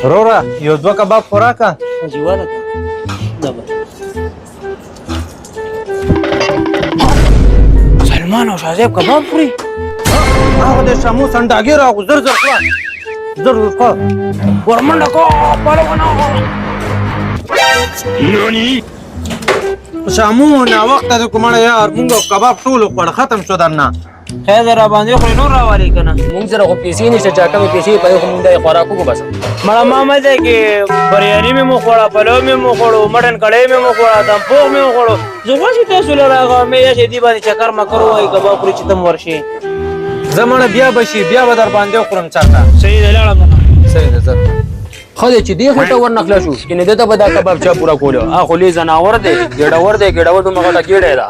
رورا یو دوه کباب خوراکه جیواله دبا سلمان او شاهزیب کباب خوري هغه د شامو سنډاګي راغو زر زر خوا زر زر خوا ورمنډه کو پالوغنا شامو نا وخت د کومړ یار مونږ کباب ټول خوړ ختم شو درنه خیر را باندې خو نور راوالي کنه مونږ سره خو پیسې نشته چا کمې پیسې په خو مونږ د خوراکو کو بس مړه ما مزه کې بریاني مې مو خوړه پلو مې مو خوړو مټن کړې مې مو خوړه دم پوغ مې مو خوړو زه خو چې تاسو لراغه مې یې دې باندې چکر ما کرو وای کباب خوري چې تم ورشي زمونه بیا بشي بیا به در باندې خورم چاته صحیح دی لاړم صحیح ده زر خو دې چې دی خو ته ورنخلا شو چې نه دته به دا کباب چا پورا کولو اخو لې زناور دی ګډور دی ګډور دومره ټکیړه ده